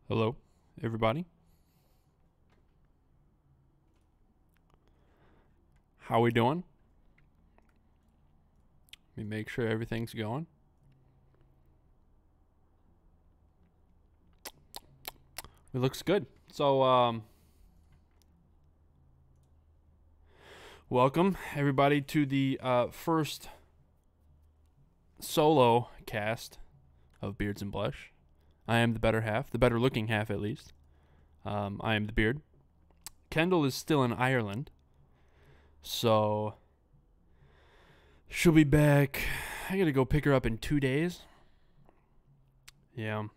Hello, everybody. How we doing? Let me make sure everything's going. It looks good. So, welcome everybody to the first solo cast of Beards and Blush. I am the better half, the better looking half at least. I am the beard. Kendall is still in Ireland, so she'll be back. I gotta go pick her up in 2 days. Yeah.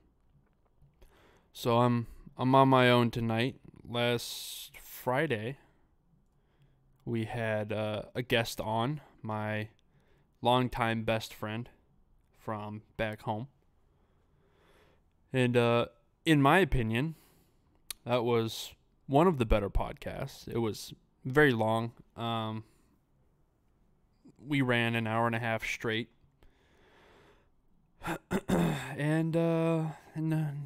So I'm on my own tonight. Last Friday, we had a guest on, my longtime best friend from back home. And in my opinion, that was one of the better podcasts. It was very long. We ran an hour and a half straight. and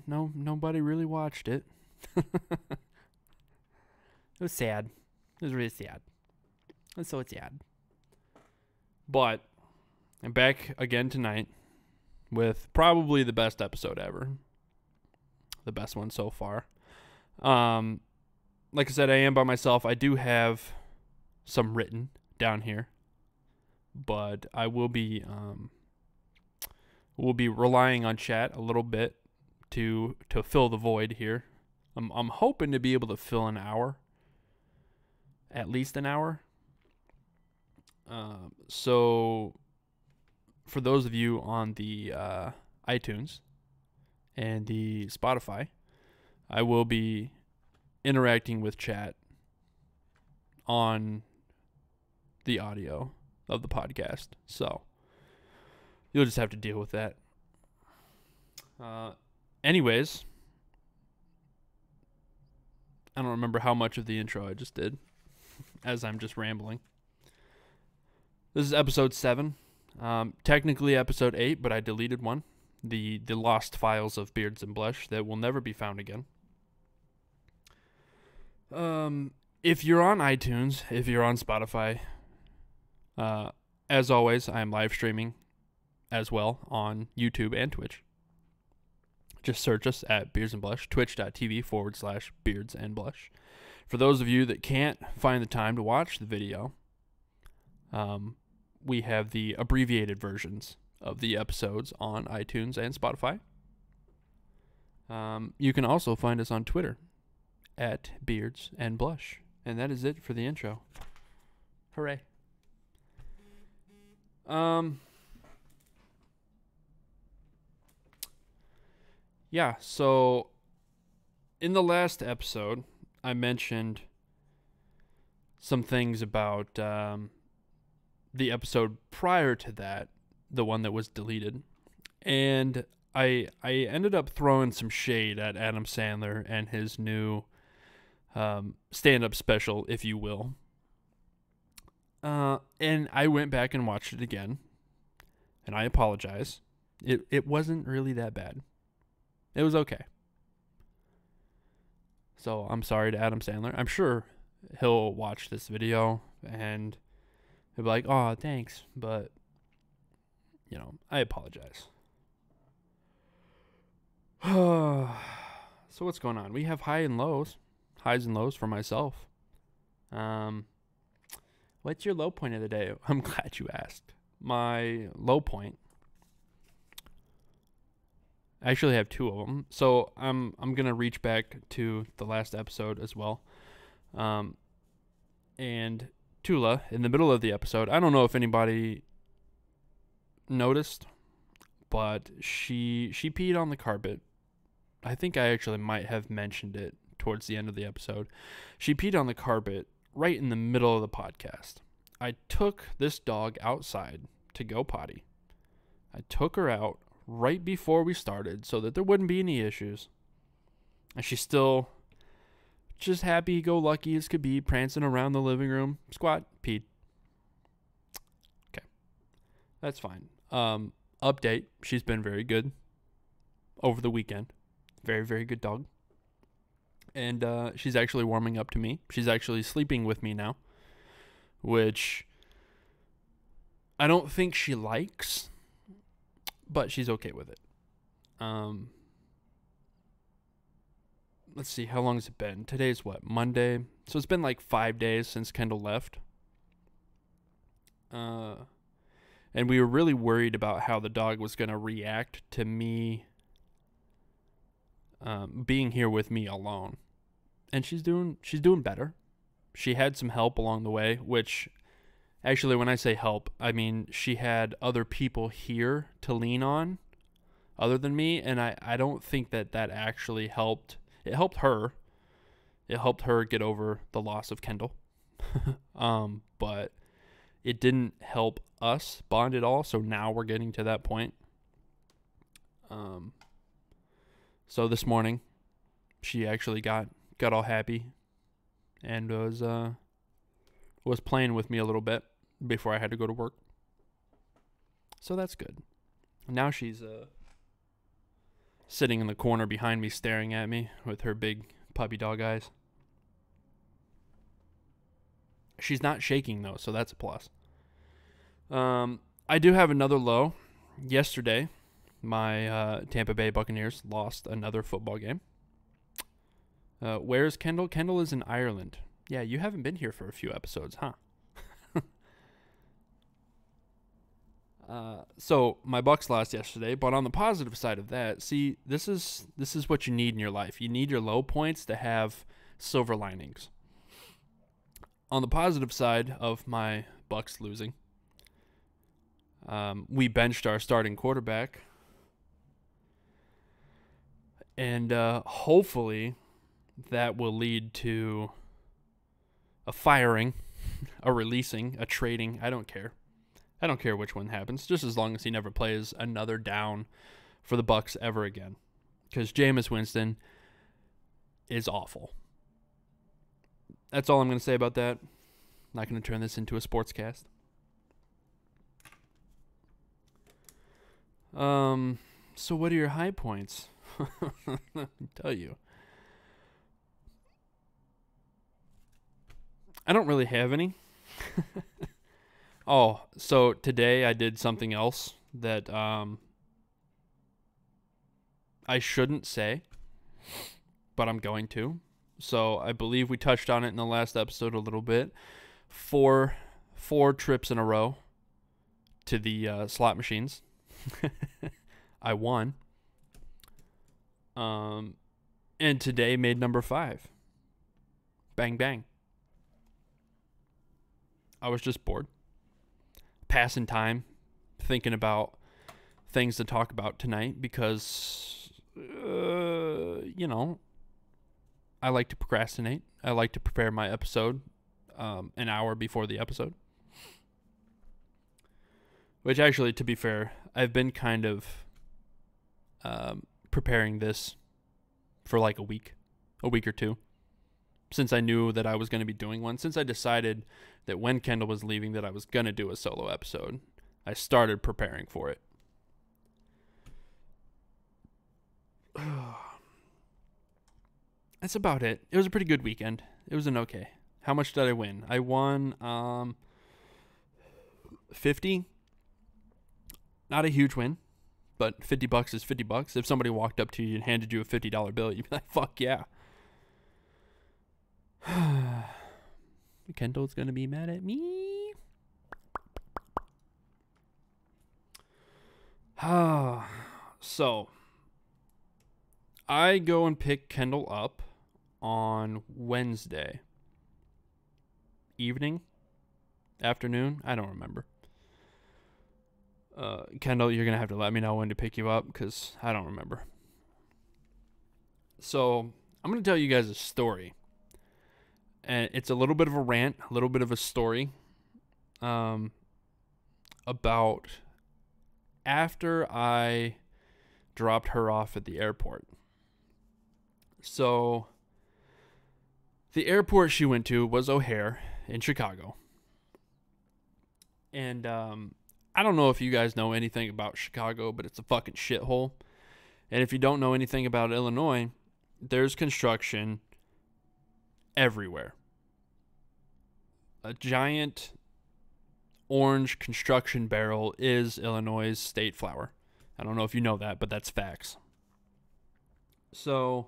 nobody really watched it. It was sad. It was really sad. It was so sad. But I'm back again tonight with probably the best episode ever. The best one so far. Like I said, I am by myself. I do have some written down here, but I will be relying on chat a little bit to fill the void here. I'm hoping to be able to fill an hour, at least an hour. So for those of you on the iTunes and the Spotify, I will be interacting with chat on the audio of the podcast. So you'll just have to deal with that. Anyways, I don't remember how much of the intro I just did, as I'm just rambling. This is episode 7. Technically episode 8, but I deleted one. The lost files of Beards and Blush that will never be found again. If you're on iTunes, if you're on Spotify, as always, I am live streaming as well on YouTube and Twitch. Just search us at Beards and Blush, twitch.tv/Beards and Blush. For those of you that can't find the time to watch the video, we have the abbreviated versions of the episodes on iTunes and Spotify. You can also find us on Twitter at Beards and Blush. And that is it for the intro. Hooray. Yeah, so in the last episode, I mentioned some things about the episode prior to that, the one that was deleted. And I ended up throwing some shade at Adam Sandler and his new stand-up special, if you will. And I went back and watched it again, and I apologize. It wasn't really that bad. It was okay. So I'm sorry to Adam Sandler. I'm sure he'll watch this video and he'll be like, "Oh, thanks," but I apologize. So what's going on? We have highs and lows for myself. What's your low point of the day? I'm glad you asked. My low point, I actually have 2 of them. So I'm gonna reach back to the last episode as well. And Tula, in the middle of the episode, I don't know if anybody noticed, but she peed on the carpet. I think I actually might have mentioned it towards the end of the episode. She peed on the carpet right in the middle of the podcast. I took this dog outside to go potty. I took her out right before we started so that there wouldn't be any issues. And she's still just happy-go-lucky as could be, prancing around the living room. Squat, peed. Okay. That's fine. Update, she's been very good over the weekend. Very, very good dog. And she's actually warming up to me. She's actually sleeping with me now, which I don't think she likes, but she's okay with it. Let's see, how long has it been? Today's what, Monday? So it's been like 5 days since Kendall left. And we were really worried about how the dog was going to react to me being here with me alone. And she's doing better. She had some help along the way, which actually, when I say help, I mean she had other people here to lean on other than me, and I don't think that actually helped. It helped her. It helped her get over the loss of Kendall. But it didn't help us bond at all, so now we're getting to that point. So this morning, she actually got all happy and was playing with me a little bit before I had to go to work. So that's good. Now she's sitting in the corner behind me staring at me with her big puppy dog eyes. She's not shaking though, so that's a plus. I do have another low. Yesterday, my Tampa Bay Buccaneers lost another football game. Where's Kendall? Kendall is in Ireland. Yeah, you haven't been here for a few episodes, huh? So my Bucks lost yesterday, but on the positive side of that, see, this is what you need in your life. You need your low points to have silver linings. On the positive side of my Bucks losing, we benched our starting quarterback, and hopefully that will lead to a firing, a releasing, a trading. I don't care. I don't care which one happens, just as long as he never plays another down for the Bucks ever again. Because Jameis Winston is awful. That's all I'm going to say about that. Not going to turn this into a sportscast. So what are your high points? Let me tell you. I don't really have any. Oh, so today I did something else that I shouldn't say, but I'm going to. So I believe we touched on it in the last episode a little bit. Four trips in a row to the slot machines. I won. And today made number 5. Bang, bang. I was just bored. Passing time. Thinking about things to talk about tonight because, I like to procrastinate. I like to prepare my episode an hour before the episode. Which actually, to be fair, I've been kind of preparing this for like a week or two. Since I knew that I was going to be doing one, since I decided that when Kendall was leaving that I was going to do a solo episode, I started preparing for it. That's about it. It was a pretty good weekend. It was an okay. How much did I win? I won $50. Not a huge win, but $50 is $50. If somebody walked up to you and handed you a $50 bill, you'd be like, fuck yeah. Kendall's going to be mad at me. So, I go and pick Kendall up on Wednesday. Evening? Afternoon? I don't remember. Kendall, you're going to have to let me know when to pick you up because I don't remember. So, I'm going to tell you guys a story. And it's a little bit of a rant, a little bit of a story about after I dropped her off at the airport. So, the airport she went to was O'Hare in Chicago. And I don't know if you guys know anything about Chicago, but it's a fucking shithole. And if you don't know anything about Illinois, there's construction everywhere. A giant orange construction barrel is Illinois' state flower. I don't know if you know that, but that's facts. So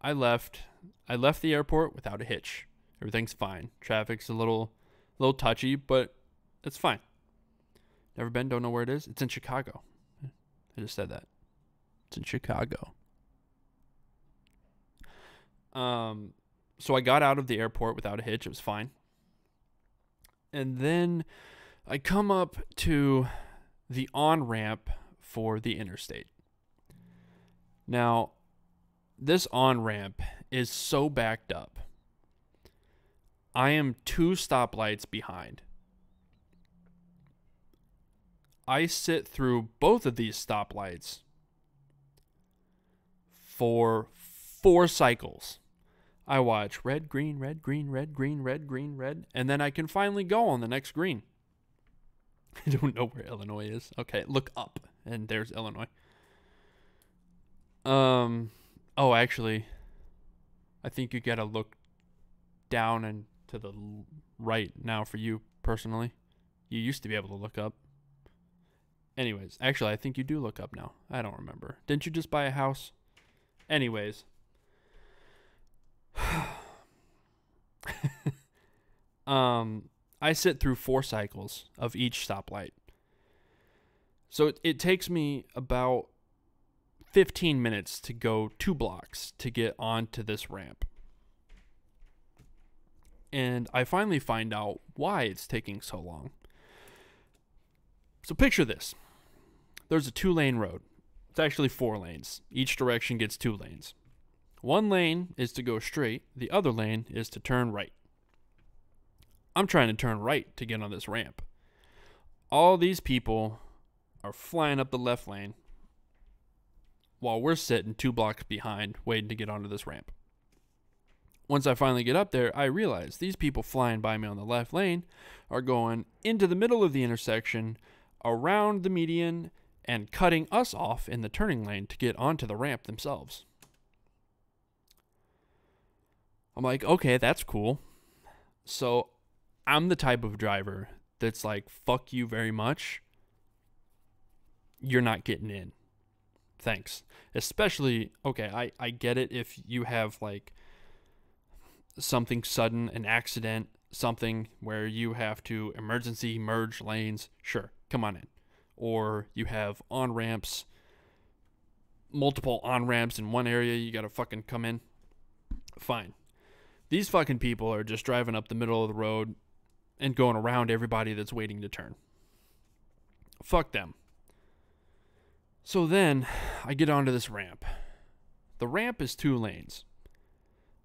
I left the airport without a hitch. Everything's fine. Traffic's a little touchy, but it's fine. Never been, don't know where it is. It's in Chicago. I just said that. It's in Chicago. So I got out of the airport without a hitch. It was fine. And then I come up to the on-ramp for the interstate. Now, this on-ramp is so backed up. I am 2 stoplights behind. I sit through both of these stoplights for 4 cycles. I watch red, green, red, green, red, green, red, green, red, and then I can finally go on the next green. I don't know where Illinois is. Okay, look up, and there's Illinois. Oh, actually, I think you gotta look down and to the right now for you personally. You used to be able to look up. Anyways, actually, I think you do look up now. I don't remember. Didn't you just buy a house? Anyways. I sit through 4 cycles of each stoplight. So it takes me about 15 minutes to go 2 blocks to get onto this ramp. And I finally find out why it's taking so long. So picture this. There's a 2-lane road. It's actually 4 lanes. Each direction gets 2 lanes. 1 lane is to go straight. The other lane is to turn right. I'm trying to turn right to get on this ramp. All these people are flying up the left lane while we're sitting 2 blocks behind waiting to get onto this ramp. Once I finally get up there, I realize these people flying by me on the left lane are going into the middle of the intersection, around the median, and cutting us off in the turning lane to get onto the ramp themselves. I'm like, okay, that's cool. So I'm the type of driver that's like, fuck you very much. You're not getting in. Thanks. Especially, okay, I get it if you have like something sudden, an accident, something where you have to emergency merge lanes. Sure, come on in. Or you have on-ramps, multiple on-ramps in one area, you gotta fucking come in. Fine. These fucking people are just driving up the middle of the road and going around everybody that's waiting to turn. Fuck them. So then I get onto this ramp. The ramp is 2 lanes.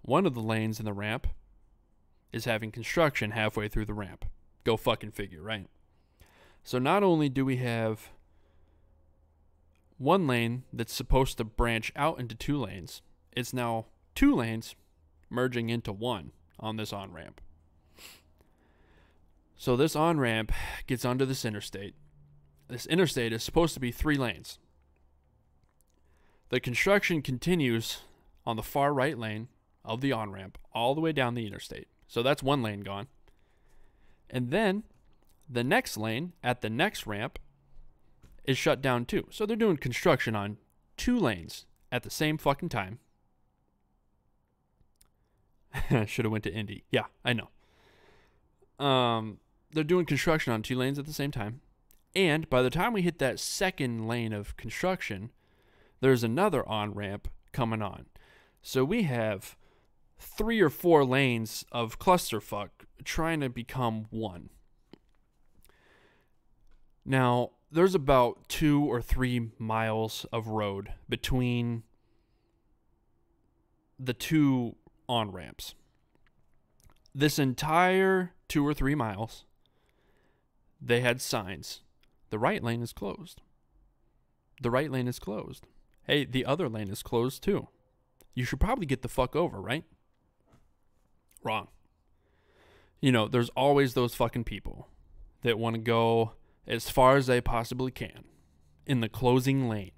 One of the lanes in the ramp is having construction halfway through the ramp. Go fucking figure, right? So not only do we have 1 lane that's supposed to branch out into 2 lanes, it's now 2 lanes merging into 1 on this on-ramp. So this on-ramp gets onto this interstate. This interstate is supposed to be 3 lanes. The construction continues on the far right lane of the on-ramp all the way down the interstate. So that's 1 lane gone. And then the next lane at the next ramp is shut down too. So they're doing construction on 2 lanes at the same fucking time. Should have went to Indy. Yeah, I know. They're doing construction on 2 lanes at the same time. And by the time we hit that second lane of construction, there's another on-ramp coming on. So we have 3 or 4 lanes of clusterfuck trying to become 1. Now, there's about 2 or 3 miles of road between the 2 on-ramps. This entire 2 or 3 miles, they had signs. The right lane is closed. The right lane is closed. Hey, the other lane is closed too. You should probably get the fuck over, right? Wrong. You know, there's always those fucking people that want to go as far as they possibly can. in the closing lane.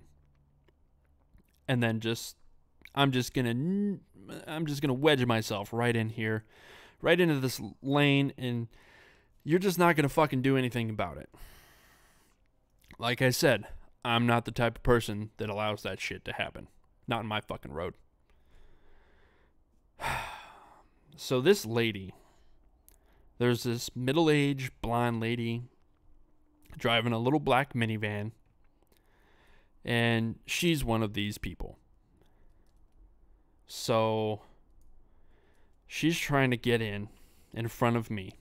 And then I'm just gonna wedge myself right in here, right into this lane, and you're just not gonna fucking do anything about it. Like I said, I'm not the type of person that allows that shit to happen. Not in my fucking road. So this lady, there's this middle-aged blonde lady driving a little black minivan, and she's one of these people. So she's trying to get in front of me,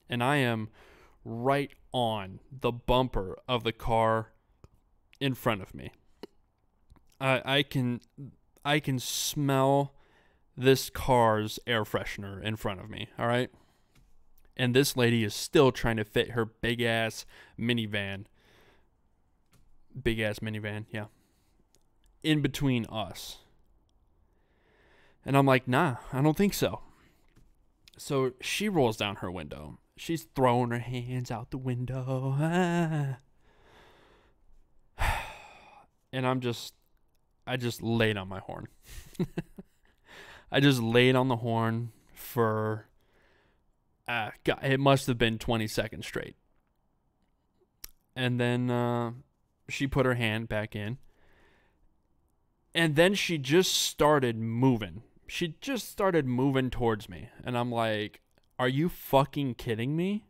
and I am right on the bumper of the car in front of me. I can smell this car's air freshener in front of me, all right? And this lady is still trying to fit her big-ass minivan, yeah, in between us. And I'm like, nah, I don't think so. So she rolls down her window. She's throwing her hands out the window. And I just laid on my horn. I just laid on the horn for, God, it must have been 20 seconds straight. And then she put her hand back in. And then she just started moving. She just started moving towards me. And I'm like, are you fucking kidding me?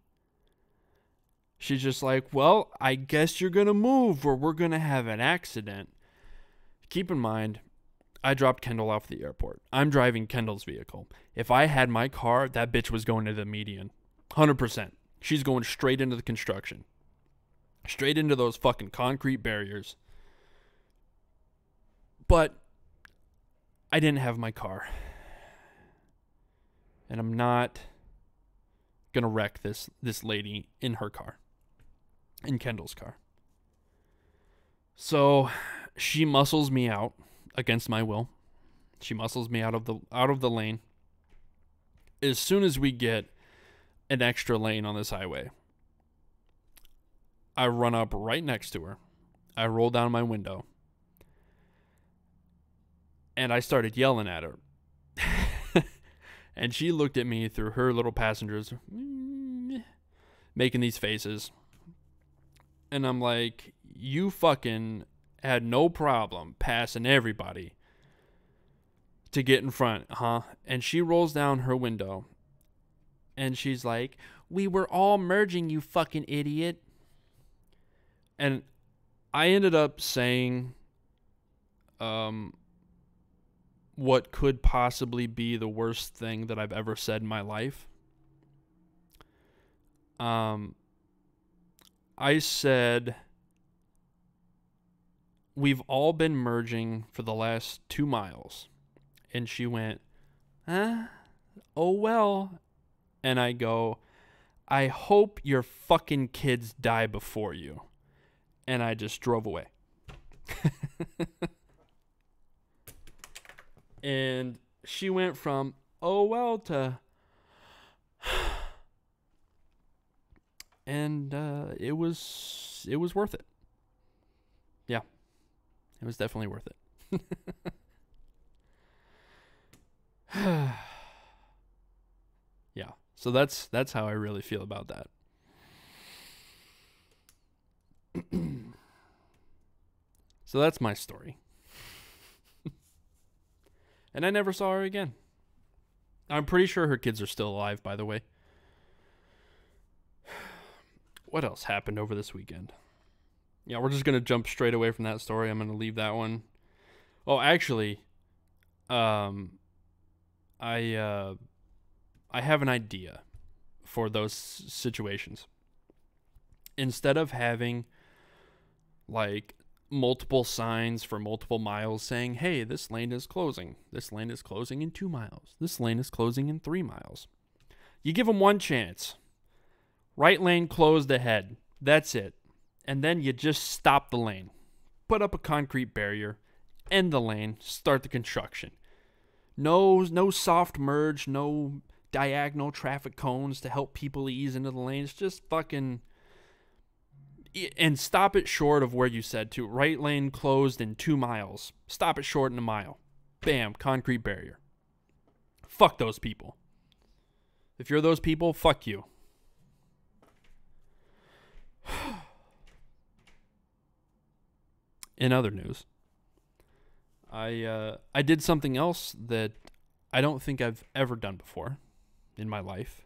She's just like, well, I guess you're going to move or we're going to have an accident. Keep in mind, I dropped Kendall off at the airport. I'm driving Kendall's vehicle. If I had my car, that bitch was going to the median. 100%. She's going straight into the construction. Straight into those fucking concrete barriers. But I didn't have my car. And I'm not going to wreck this lady in her car. In Kendall's car. So she muscles me out against my will. She muscles me out of the lane. As soon as we get an extra lane on this highway, I run up right next to her. I roll down my window. And I started yelling at her. And she looked at me through her little passengers, making these faces. And I'm like, you fucking had no problem passing everybody to get in front, huh? And she rolls down her window. And she's like, we were all merging, you fucking idiot. And I ended up saying what could possibly be the worst thing that I've ever said in my life. I said, we've all been merging for the last 2 miles. And she went, huh? Oh, well. And I go, I hope your fucking kids die before you. And I just drove away. And she went from, oh, well, to, and it was worth it. Yeah, it was definitely worth it. Yeah, so that's how I really feel about that. So that's my story. And I never saw her again. I'm pretty sure her kids are still alive, by the way. What else happened over this weekend? Yeah, we're just going to jump straight away from that story. I'm going to leave that one. Oh, actually, I have an idea for those situations. Instead of having, like, multiple signs for multiple miles saying, hey, this lane is closing. This lane is closing in 2 miles. This lane is closing in 3 miles. You give them one chance. Right lane closed ahead. That's it. And then you just stop the lane. Put up a concrete barrier. End the lane. Start the construction. No soft merge. No diagonal traffic cones to help people ease into the lanes. Just fucking And stop it short of where you said to. Right lane closed in 2 miles. Stop it short in a mile. Bam, concrete barrier. Fuck those people. If you're those people, fuck you. In other news, I did something else that I don't think I've ever done before in my life.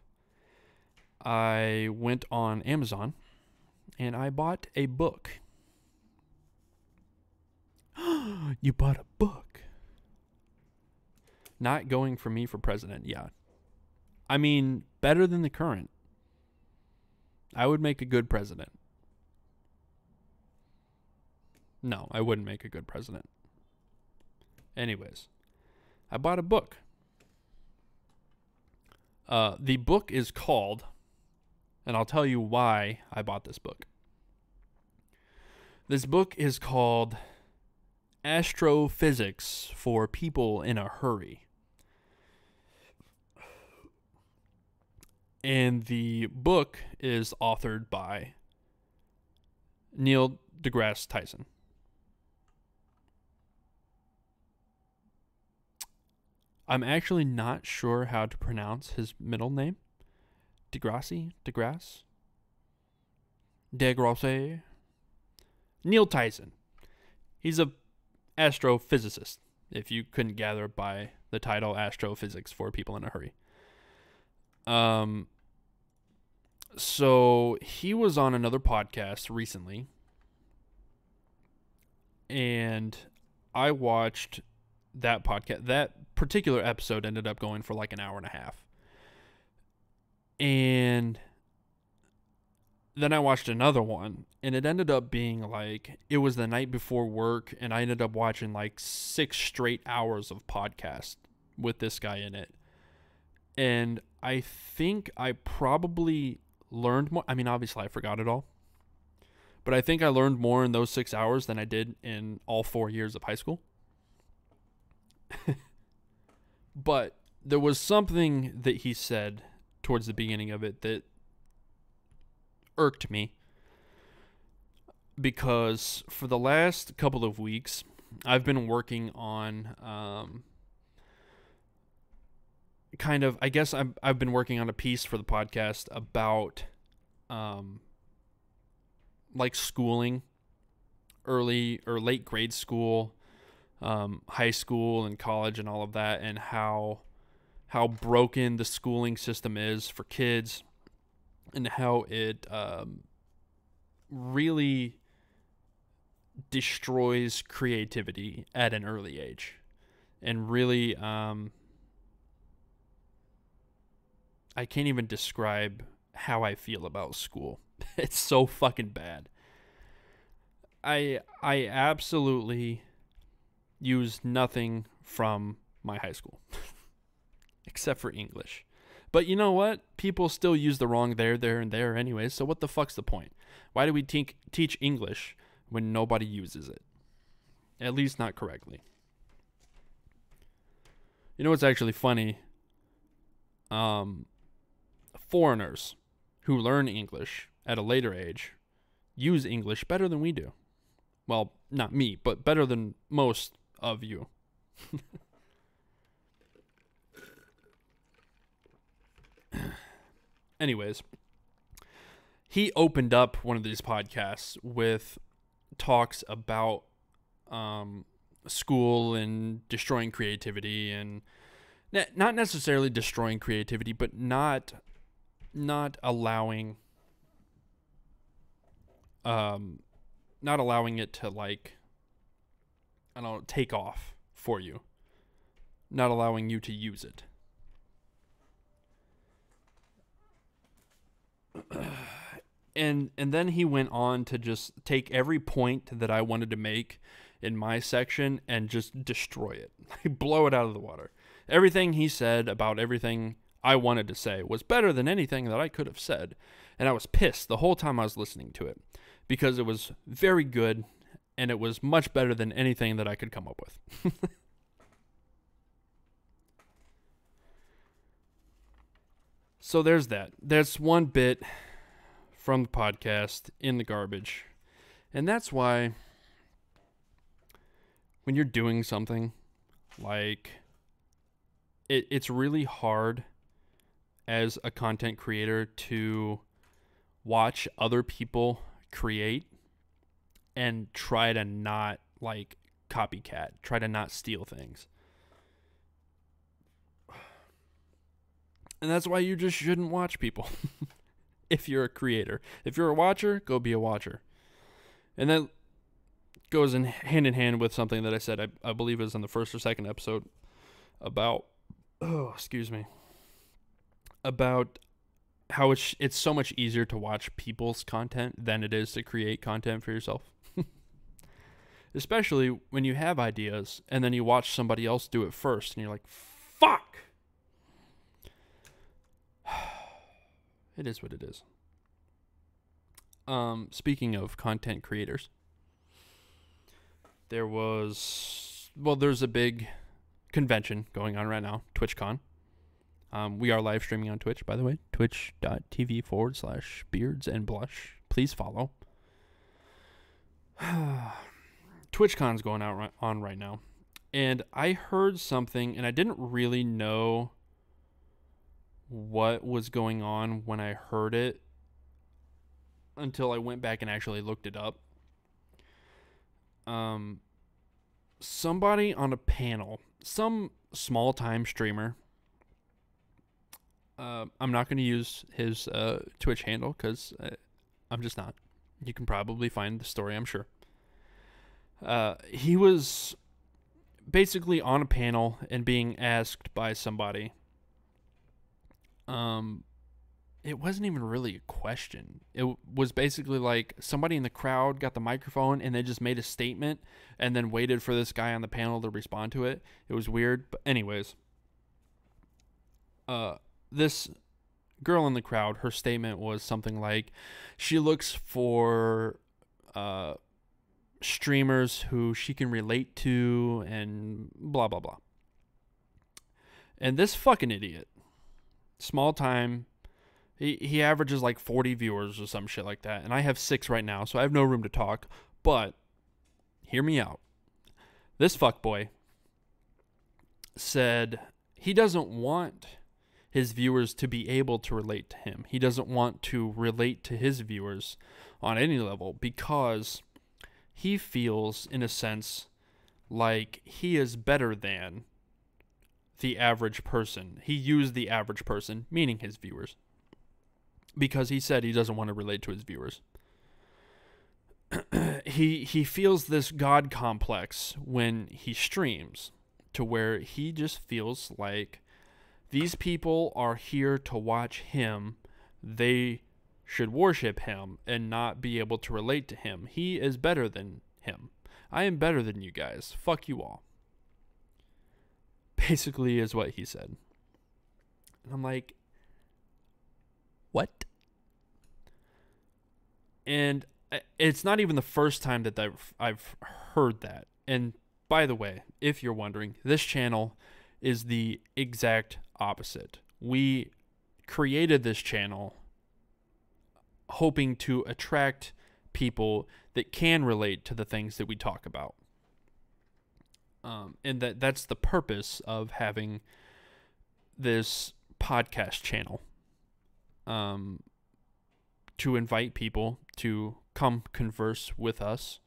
I went on Amazon and I bought a book. You bought a book? Not Going for Me for President, yeah. I mean, better than the current. I would make a good president. No, I wouldn't make a good president. Anyways, I bought a book. The book is called, and I'll tell you why I bought this book. This book is called Astrophysics for People in a Hurry. And the book is authored by Neil deGrasse Tyson. I'm actually not sure how to pronounce his middle name. DeGrasse? Neil Tyson. He's a astrophysicist, if you couldn't gather by the title Astrophysics for People in a Hurry. So he was on another podcast recently, and I watched that podcast. That particular episode ended up going for like an hour and a half. And then I watched another one, and it ended up being like, it was the night before work, and I ended up watching like 6 straight hours of podcast with this guy in it. And I think I probably learned more. I mean, obviously I forgot it all, but I think I learned more in those 6 hours than I did in all 4 years of high school. But there was something that he said towards the beginning of it that irked me, because for the last couple of weeks I've been working on I've been working on a piece for the podcast about like schooling, early or late grade school, high school and college and all of that, and how broken the schooling system is for kids, and how it really destroys creativity at an early age, and really I can't even describe how I feel about school. It's so fucking bad. I absolutely use nothing from my high school except for English. But you know what? People still use the wrong there, and there anyways, so what the fuck's the point? Why do we teach English when nobody uses it? At least not correctly. You know what's actually funny? Foreigners who learn English at a later age use English better than we do. Well, not me, but better than most of you. Anyways, he opened up one of these podcasts with talks about school and destroying creativity, and not necessarily destroying creativity, but not allowing it to, like, I don't know, take off for you. Not allowing you to use it. And then he went on to just take every point that I wanted to make in my section and just destroy it. Blow it out of the water. Everything he said about everything I wanted to say was better than anything that I could have said. And I was pissed the whole time I was listening to it, because it was very good and it was much better than anything that I could come up with. So there's that. That's one bit from the podcast in the garbage. And that's why when you're doing something, like, it's really hard as a content creator to watch other people create and try to not, like, copycat, try to not steal things. And that's why you just shouldn't watch people if you're a creator. If you're a watcher, go be a watcher. And that goes hand in hand with something that I said, I believe it was in the first or second episode, about, about how it's so much easier to watch people's content than it is to create content for yourself. Especially when you have ideas and then you watch somebody else do it first and you're like, fuck! It is what it is. Speaking of content creators, there's a big convention going on right now, TwitchCon. We are live streaming on Twitch, by the way, twitch.tv/beardsandblush. Please follow. TwitchCon's going on right now. And I heard something, and I didn't really know what was going on when I heard it until I went back and actually looked it up. Somebody on a panel, some small-time streamer, I'm not going to use his Twitch handle because I'm just not. You can probably find the story, I'm sure. He was basically on a panel and being asked by somebody. It wasn't even really a question. It was basically like somebody in the crowd got the microphone and they just made a statement and then waited for this guy on the panel to respond to it. It was weird. But anyways, this girl in the crowd, her statement was something like, she looks for streamers who she can relate to and blah, blah, blah. And this fucking idiot, small time, he averages like 40 viewers or some shit like that. And I have 6 right now, so I have no room to talk. But hear me out. This fuckboy said he doesn't want his viewers to be able to relate to him. He doesn't want to relate to his viewers on any level because he feels, in a sense, like he is better than the average person. He used the average person, meaning his viewers, because he said he doesn't want to relate to his viewers. He feels this God complex when he streams, to where he just feels like these people are here to watch him. They should worship him and not be able to relate to him. He is better than him. I am better than you guys. Fuck you all. Basically is what he said. And I'm like, what? And it's not even the first time that I've heard that. And by the way, if you're wondering, this channel is the exact opposite. We created this channel hoping to attract people that can relate to the things that we talk about. And that's the purpose of having this podcast channel. To invite people to come converse with us,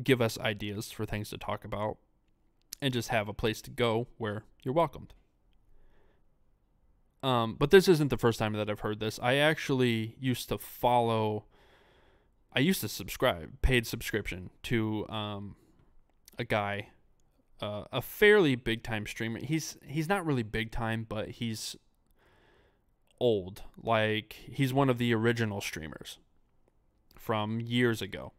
give us ideas for things to talk about, and just have a place to go where you're welcomed. But this isn't the first time that I've heard this. I actually used to subscribe, paid subscription to a guy, a fairly big time streamer. He's not really big time, but he's old. Like, he's one of the original streamers from years ago.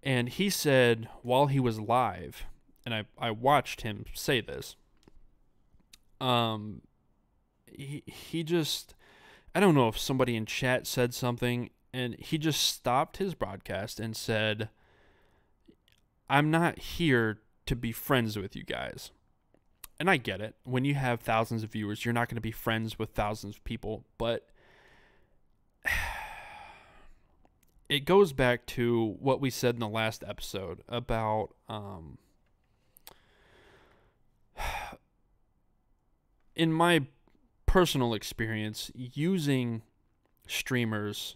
And he said while he was live, and I watched him say this, he just, I don't know if somebody in chat said something, and he just stopped his broadcast and said, I'm not here to be friends with you guys. And I get it. When you have thousands of viewers, you're not going to be friends with thousands of people. But it goes back to what we said in the last episode about in my personal experience, using streamers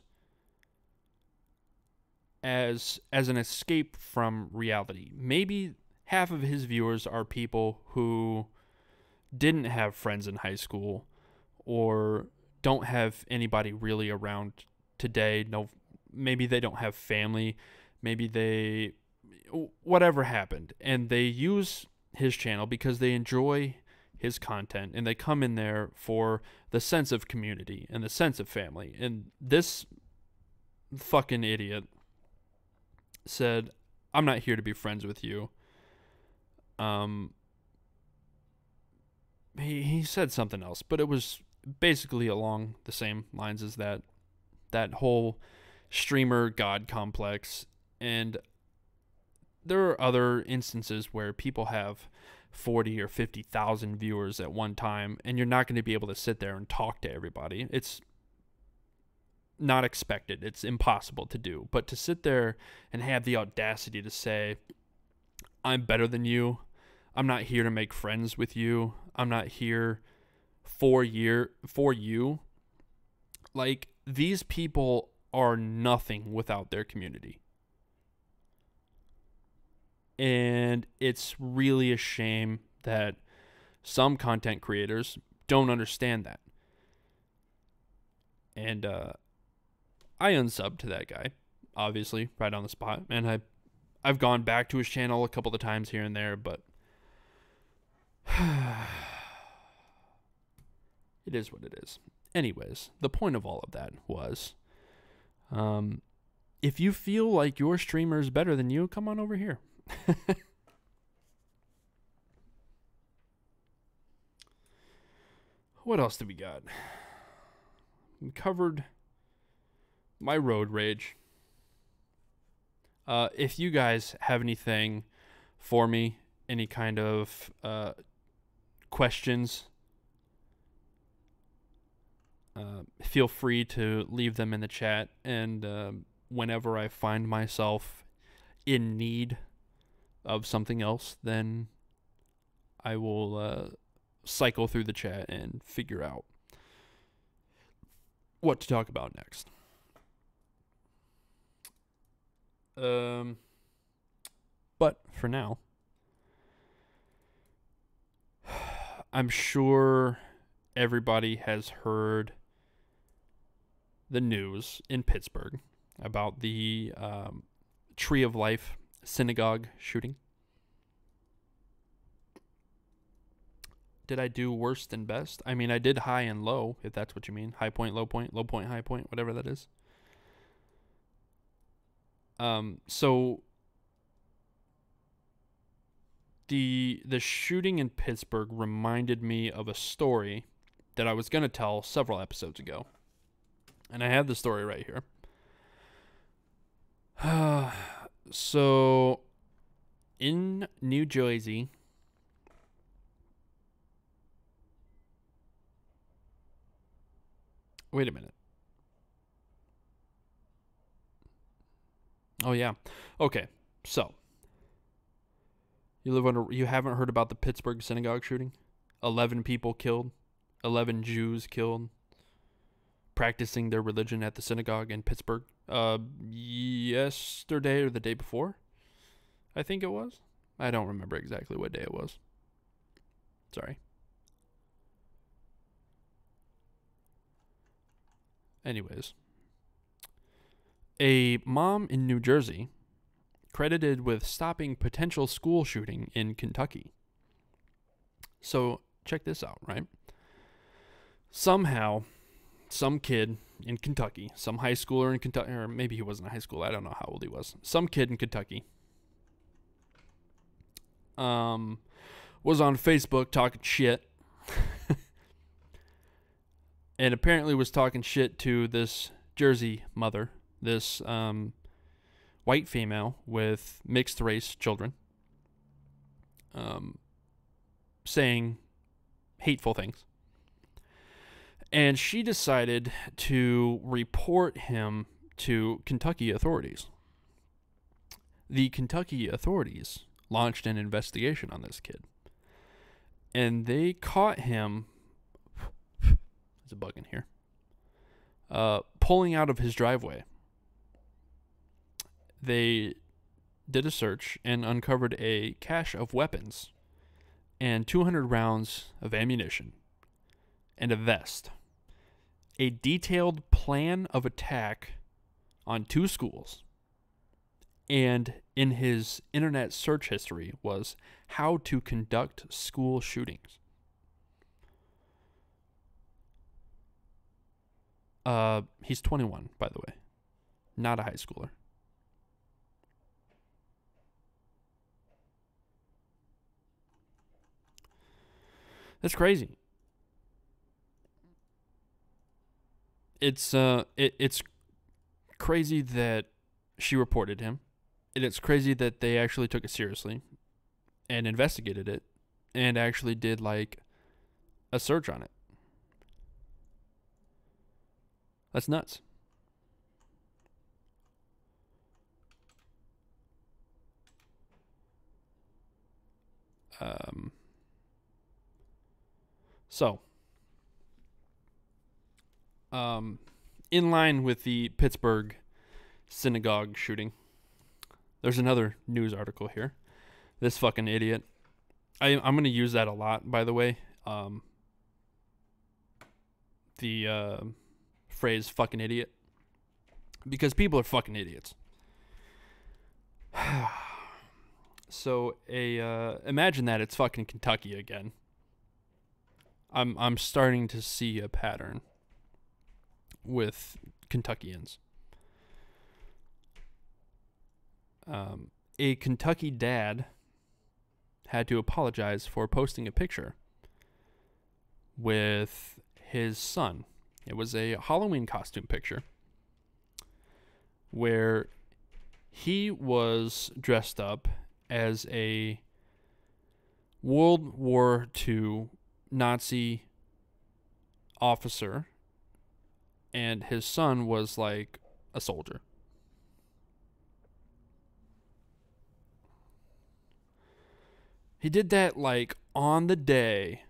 as an escape from reality. Maybe half of his viewers are people who didn't have friends in high school or don't have anybody really around today. No, maybe they don't have family. Maybe they, whatever happened, and they use his channel because they enjoy his content and they come in there for the sense of community and the sense of family. And this fucking idiot said, I'm not here to be friends with you. He said something else, but it was basically along the same lines as that whole streamer god complex. And there are other instances where people have 40 or 50,000 viewers at one time, and you're not going to be able to sit there and talk to everybody. It's not expected. It's impossible to do. But to sit there and have the audacity to say, I'm better than you. I'm not here to make friends with you. I'm not here for you. Like, these people are nothing without their community. And it's really a shame that some content creators don't understand that. And I unsubbed to that guy, obviously, right on the spot. And I've gone back to his channel a couple of times here and there, but it is what it is. Anyways, the point of all of that was, if you feel like your streamer is better than you, come on over here. What else did we got? We covered my road rage. If you guys have anything for me, any kind of questions, feel free to leave them in the chat. And whenever I find myself in need of something else, then I will cycle through the chat and figure out what to talk about next. But for now, I'm sure everybody has heard the news in Pittsburgh about the Tree of Life synagogue shooting. Did I do worse than best? I mean, I did high and low, if that's what you mean. High point, low point, high point, whatever that is. So the shooting in Pittsburgh reminded me of a story that I was going to tell several episodes ago. And I have the story right here. So in New Jersey, wait a minute. Oh yeah. Okay. So you haven't heard about the Pittsburgh synagogue shooting? 11 people killed, 11 Jews killed, practicing their religion at the synagogue in Pittsburgh. Yesterday or the day before, I think it was. I don't remember exactly what day it was. Sorry. Anyways, a mom in New Jersey credited with stopping potential school shooting in Kentucky. So check this out, right? Somehow, some kid in Kentucky, some high schooler in Kentucky, or maybe he wasn't a high schooler, I don't know how old he was. Some kid in Kentucky was on Facebook talking shit and apparently was talking shit to this Jersey mother, this white female with mixed race children, saying hateful things. And she decided to report him to Kentucky authorities. The Kentucky authorities launched an investigation on this kid. And they caught him. There's a bug in here. Pulling out of his driveway. They did a search and uncovered a cache of weapons and 200 rounds of ammunition and a vest. A detailed plan of attack on 2 schools. And in his internet search history was how to conduct school shootings. He's 21, by the way. Not a high schooler. That's crazy. It's crazy that she reported him. And it's crazy that they actually took it seriously and investigated it and actually did like a search on it. That's nuts. So, in line with the Pittsburgh synagogue shooting, there's another news article here. This fucking idiot. I'm going to use that a lot, by the way. The phrase fucking idiot. Because people are fucking idiots. So, imagine that it's fucking Kentucky again. I'm starting to see a pattern with Kentuckians. A Kentucky dad had to apologize for posting a picture with his son. It was a Halloween costume picture where he was dressed up as a World War II Nazi officer, and his son was like a soldier. He did that like on the day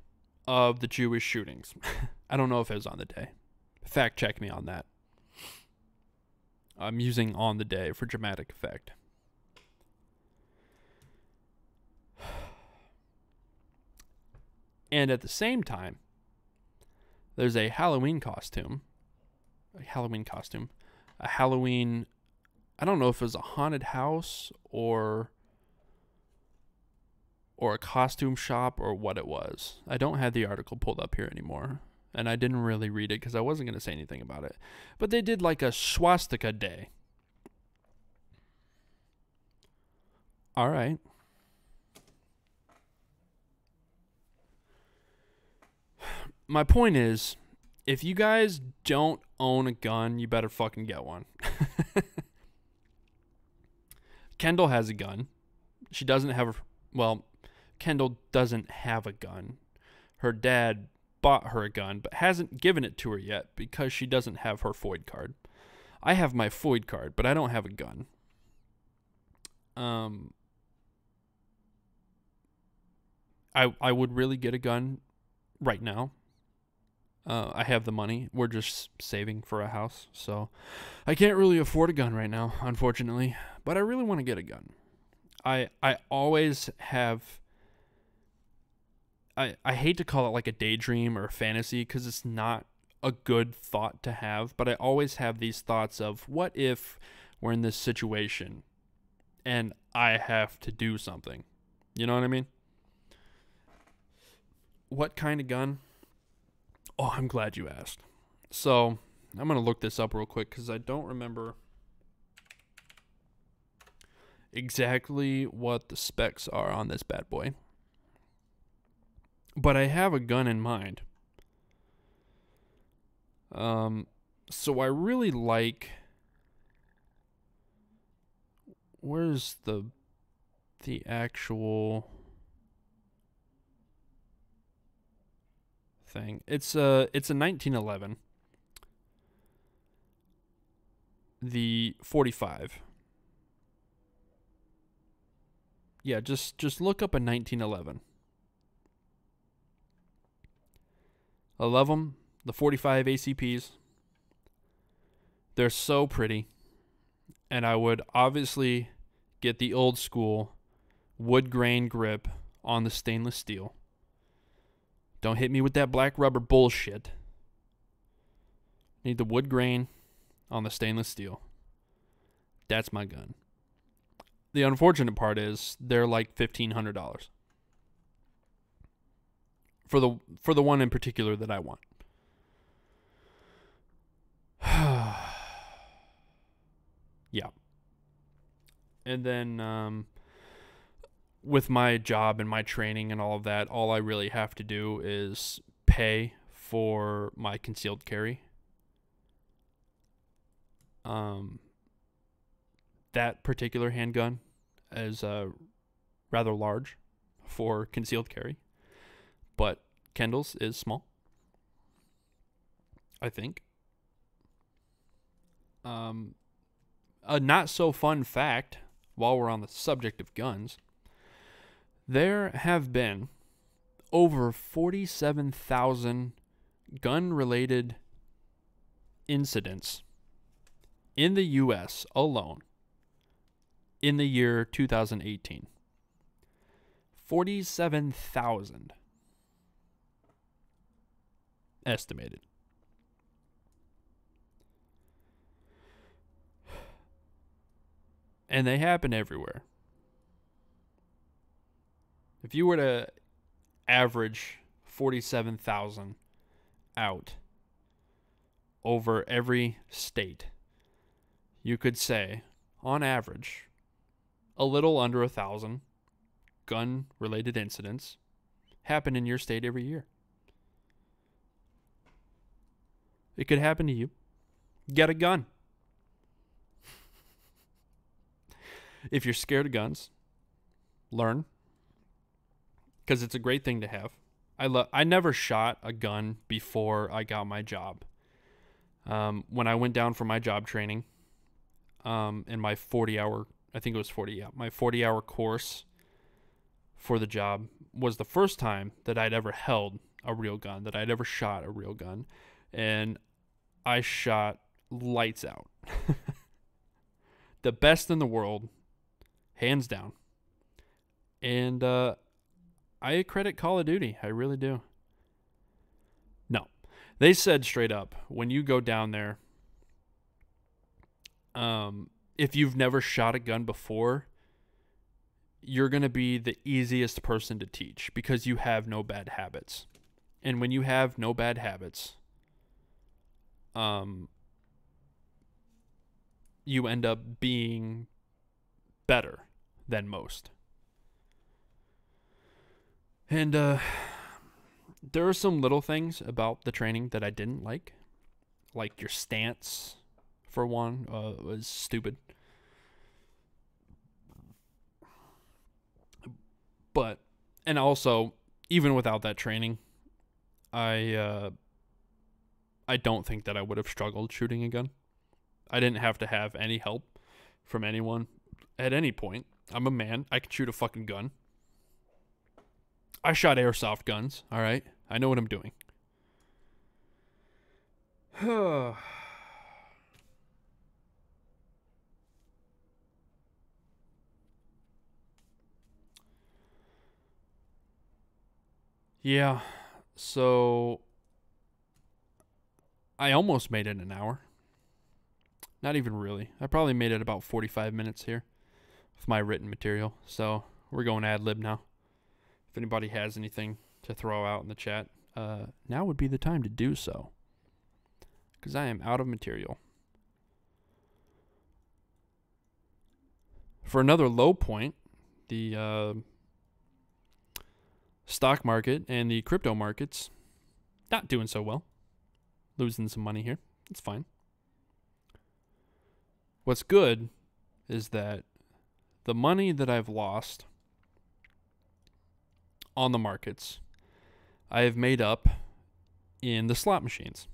of the Jewish shootings. I don't know if it was on the day. Fact check me on that. I'm using on the day for dramatic effect. And at the same time, there's a Halloween costume. I don't know if it was a haunted house or a costume shop or what it was. I don't have the article pulled up here anymore. And I didn't really read it because I wasn't going to say anything about it. But they did like a swastika day. All right. My point is, if you guys don't own a gun, you better fucking get one. Kendall has a gun. She doesn't have Kendall doesn't have a gun. Her dad bought her a gun, but hasn't given it to her yet because she doesn't have her FOID card. I have my FOID card, but I don't have a gun. I would really get a gun right now. I have the money. We're just saving for a house, so I can't really afford a gun right now, unfortunately. But I really want to get a gun. I always have. I hate to call it like a daydream or a fantasy because it's not a good thought to have, but I always have these thoughts of what if we're in this situation and I have to do something. You know what I mean? What kind of gun? Oh, I'm glad you asked. So, I'm going to look this up real quick because I don't remember exactly what the specs are on this bad boy. But I have a gun in mind. So I really like... Where's the actual thing. It's a 1911. The 45. Yeah, just look up a 1911. I love them. The 45 ACPs. They're so pretty. And I would obviously get the old school wood grain grip on the stainless steel. Don't hit me with that black rubber bullshit. Need the wood grain on the stainless steel. That's my gun. The unfortunate part is they're like $1,500 for the one in particular that I want. Yeah. And then with my job and my training and all of that, all I really have to do is pay for my concealed carry. That particular handgun is rather large for concealed carry, but Kendall's is small, I think. A not so fun fact, while we're on the subject of guns, there have been over 47,000 gun-related incidents in the U.S. alone in the year 2018. 47,000 estimated. And they happen everywhere. If you were to average 47,000 out over every state, you could say, on average, a little under 1,000 gun-related incidents happen in your state every year. It could happen to you. Get a gun. If you're scared of guns, learn, because it's a great thing to have. I never shot a gun before I got my job. When I went down for my job training, in my 40-hour, I think it was 40, yeah, my 40-hour course for the job was the first time that I'd ever held a real gun, that I'd ever shot a real gun, and I shot lights out. The best in the world, hands down. And I credit Call of Duty. I really do. No. They said straight up, when you go down there, if you've never shot a gun before, you're going to be the easiest person to teach because you have no bad habits. And when you have no bad habits, you end up being better than most. And there are some little things about the training that I didn't like your stance, for one, was stupid. But, and also, even without that training, I don't think that I would have struggled shooting a gun. I didn't have to have any help from anyone at any point. I'm a man. I can shoot a fucking gun. I shot airsoft guns, all right? I know what I'm doing. Yeah, so I almost made it an hour. Not even really. I probably made it about 45 minutes here with my written material. So we're going ad lib now. If anybody has anything to throw out in the chat, now would be the time to do so, because I am out of material. For another low point, the stock market and the crypto markets not doing so well. Losing some money here. It's fine. What's good is that the money that I've lost on the markets, I have made up in the slot machines,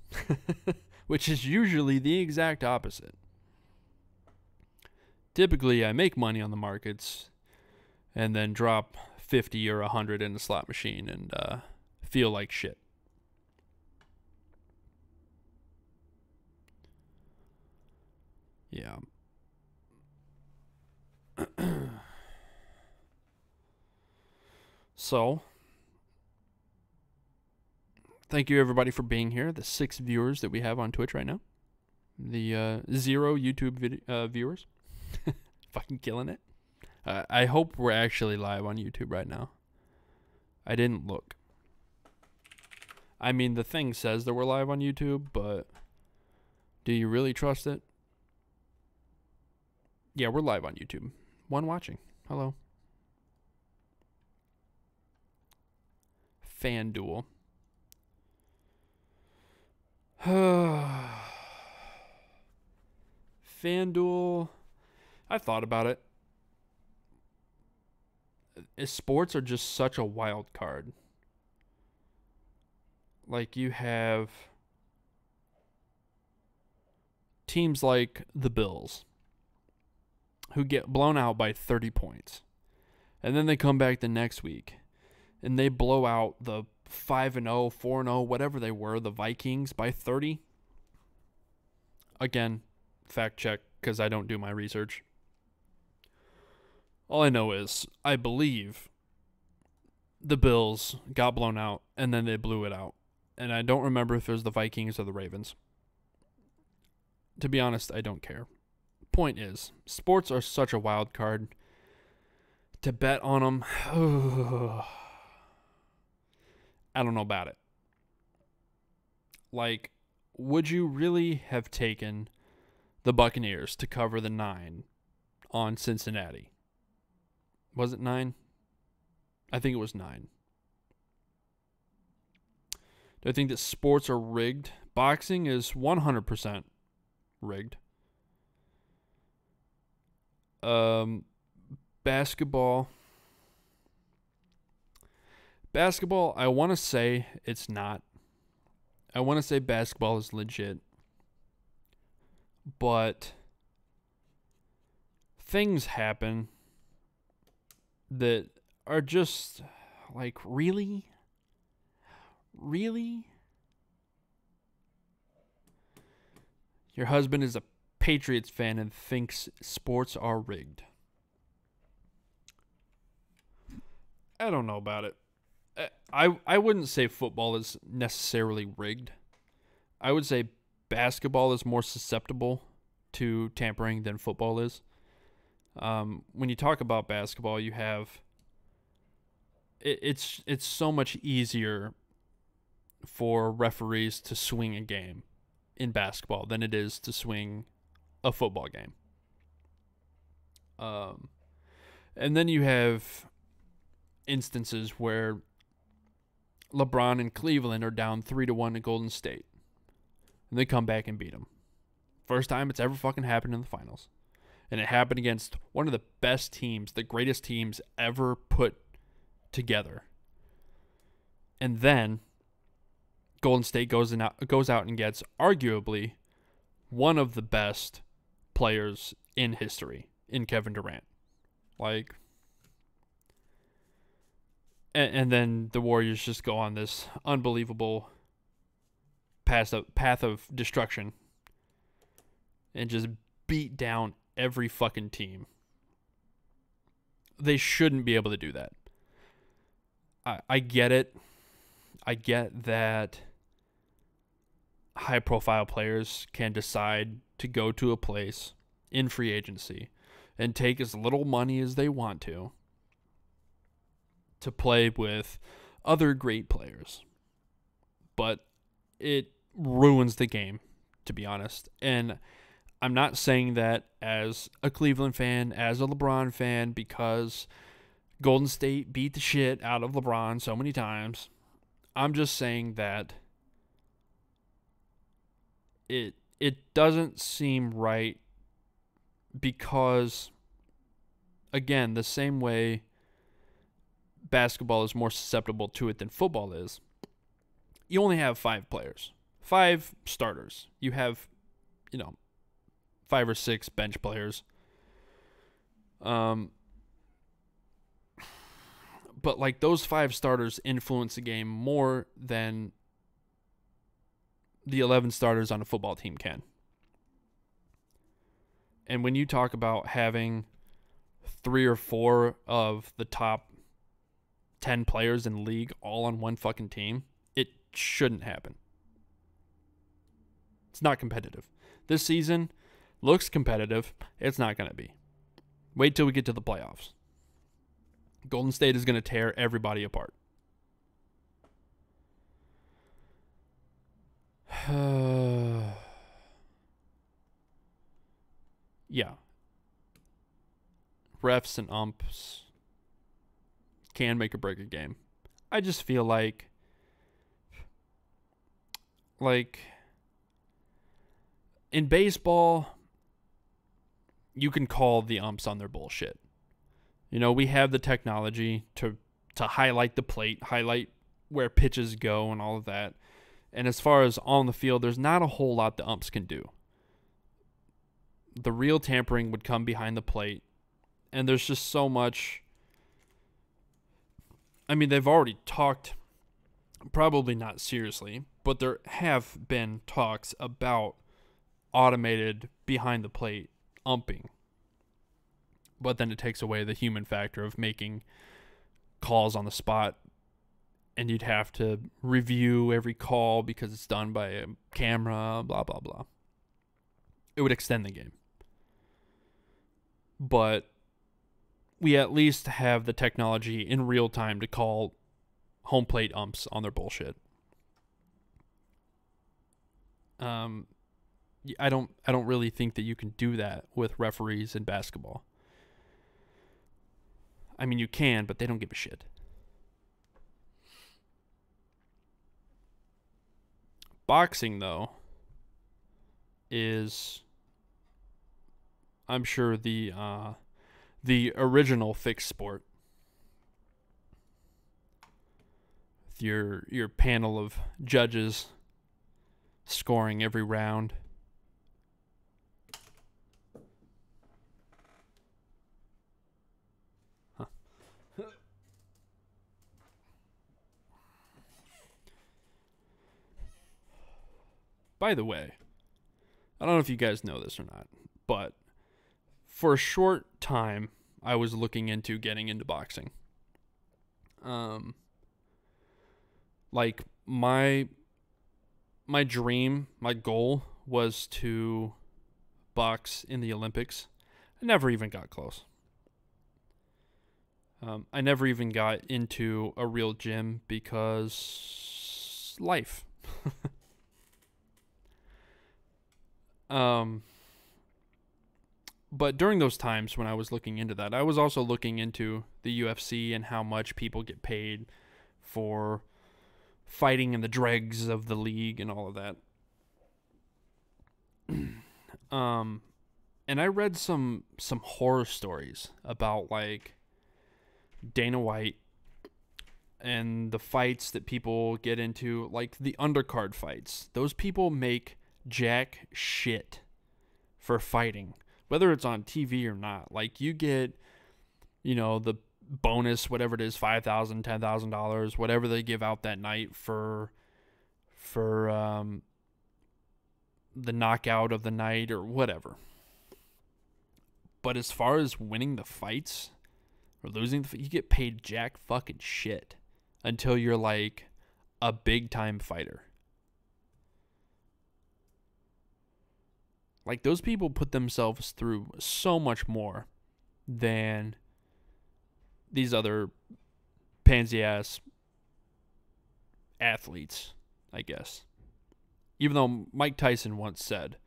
which is usually the exact opposite. Typically, I make money on the markets and then drop 50 or 100 in the slot machine and feel like shit. Yeah. So, thank you everybody for being here. The 6 viewers that we have on Twitch right now. The 0 YouTube viewers. Fucking killing it. I hope we're actually live on YouTube right now. I didn't look. I mean, the thing says that we're live on YouTube, but do you really trust it? Yeah, we're live on YouTube. One watching. Hello. FanDuel. FanDuel. I thought about it. Sports are just such a wild card. Like, you have teams like the Bills who get blown out by 30 points. And then they come back the next week and they blow out the 5-0, 4-0, whatever they were, the Vikings by 30. Again, fact check because I don't do my research. All I know is I believe the Bills got blown out and then they blew it out. And I don't remember if it was the Vikings or the Ravens. To be honest, I don't care. Point is, sports are such a wild card. To bet on them, I don't know about it. Like, would you really have taken the Buccaneers to cover the 9 on Cincinnati? Was it 9? I think it was 9. Do I think that sports are rigged? Boxing is 100% rigged. Basketball, I want to say it's not. I want to say basketball is legit. But things happen that are just like, really? Really? Your husband is a Patriots fan and thinks sports are rigged. I don't know about it. I wouldn't say football is necessarily rigged. I would say basketball is more susceptible to tampering than football is. When you talk about basketball, you have it's so much easier for referees to swing a game in basketball than it is to swing a football game. And then you have instances where LeBron and Cleveland are down 3-1 to Golden State, and they come back and beat them. First time it's ever fucking happened in the finals. And it happened against one of the best teams, the greatest teams ever put together. And then Golden State goes out and gets arguably one of the best players in history in Kevin Durant. Like, and then the Warriors just go on this unbelievable path of destruction and just beat down every fucking team. They shouldn't be able to do that. I get it. I get that high-profile players can decide to go to a place in free agency and take as little money as they want to play with other great players. But it ruins the game, to be honest. And I'm not saying that as a Cleveland fan, as a LeBron fan, because Golden State beat the shit out of LeBron so many times. I'm just saying that it doesn't seem right because, again, the same way basketball is more susceptible to it than football is, you only have 5 players, 5 starters. You have, 5 or 6 bench players. But like those 5 starters influence the game more than the 11 starters on a football team can. And when you talk about having 3 or 4 of the top 10 players in the league all on one fucking team, it shouldn't happen. It's not competitive. This season looks competitive. It's not going to be. Wait till we get to the playoffs. Golden State is going to tear everybody apart. Yeah. Refs and umps can make or break a game. I just feel like in baseball, you can call the umps on their bullshit. We have the technology to highlight the plate, highlight where pitches go and all of that. And as far as on the field, there's not a whole lot the umps can do. The real tampering would come behind the plate. And there's just so much. I mean, they've already talked, probably not seriously, but there have been talks about automated behind the plate umping. But then it takes away the human factor of making calls on the spot. And you'd have to review every call because it's done by a camera, blah, blah, blah. It would extend the game. But we at least have the technology in real time to call home plate umps on their bullshit. I don't really think that you can do that with referees in basketball. I mean, you can, but they don't give a shit. Boxing, though, is, I'm sure, the original fixed sport. With your panel of judges scoring every round. Huh. By the way, I don't know if you guys know this or not, but for a short time, I was looking into getting into boxing. Like my dream, my goal was to box in the Olympics. I never even got close. I never even got into a real gym because life. But during those times when I was looking into that, I was also looking into the UFC and how much people get paid for fighting in the dregs of the league and all of that. And I read some horror stories about like Dana White and the fights that people get into, like the undercard fights. Those people make jack shit for fighting, whether it's on TV or not. Like you get, the bonus, whatever it is, $5,000, $10,000, whatever they give out that night for the knockout of the night or whatever. But as far as winning the fights or losing, you get paid jack fucking shit until you're like a big time fighter. Like those people put themselves through so much more than these other pansy ass athletes, I guess. Even though Mike Tyson once said,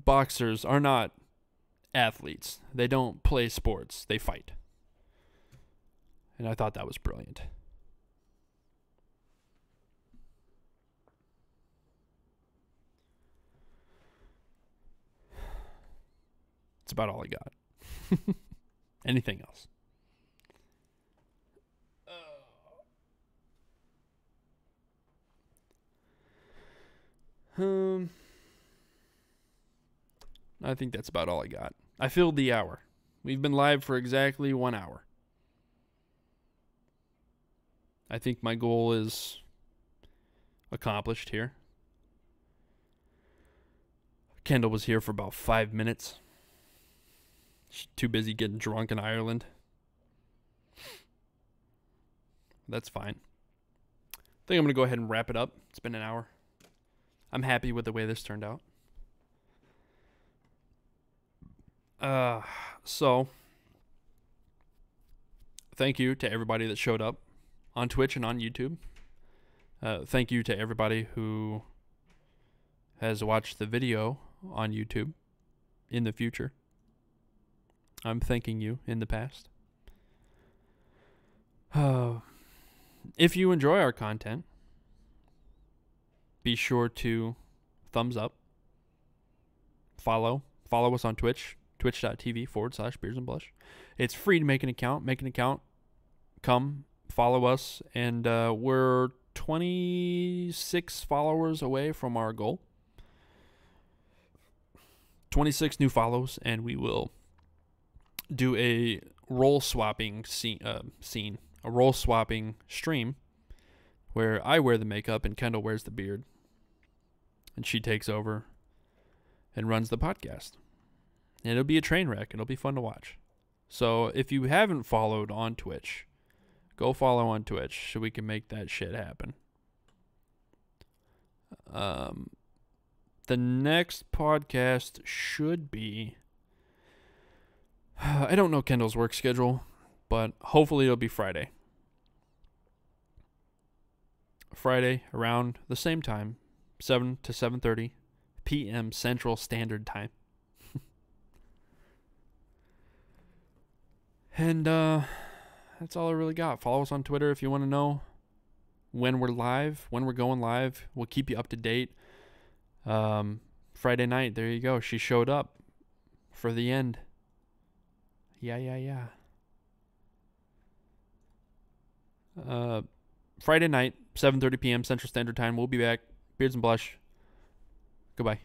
boxers are not athletes. They don't play sports. They fight. And I thought that was brilliant. That's about all I got. Anything else? I think that's about all I got. I filled the hour. We've been live for exactly 1 hour. I think my goal is accomplished here. Kendall was here for about 5 minutes. She's too busy getting drunk in Ireland. That's fine. I think I'm going to go ahead and wrap it up. It's been an hour. I'm happy with the way this turned out. So, thank you to everybody that showed up on Twitch and on YouTube. Thank you to everybody who has watched the video on YouTube in the future. I'm thanking you in the past. If you enjoy our content, be sure to thumbs up, follow us on Twitch, twitch.tv/beersandblush. It's free to make an account. Make an account, come, follow us, and we're 26 followers away from our goal. 26 new follows, and we will do a role swapping scene, a role swapping stream where I wear the makeup and Kendall wears the beard, and she takes over and runs the podcast. And it'll be a train wreck. It'll be fun to watch. So if you haven't followed on Twitch, go follow on Twitch so we can make that shit happen. The next podcast should be, I don't know Kendall's work schedule, but hopefully it'll be Friday. Friday around the same time, 7 to 7:30 p.m. Central Standard Time. And that's all I really got. Follow us on Twitter if you want to know when we're live, when we're going live. We'll keep you up to date. Friday night, there you go. She showed up for the end. Yeah. Friday night, 7:30 p.m. Central Standard Time. We'll be back. Beards and Blush. Goodbye.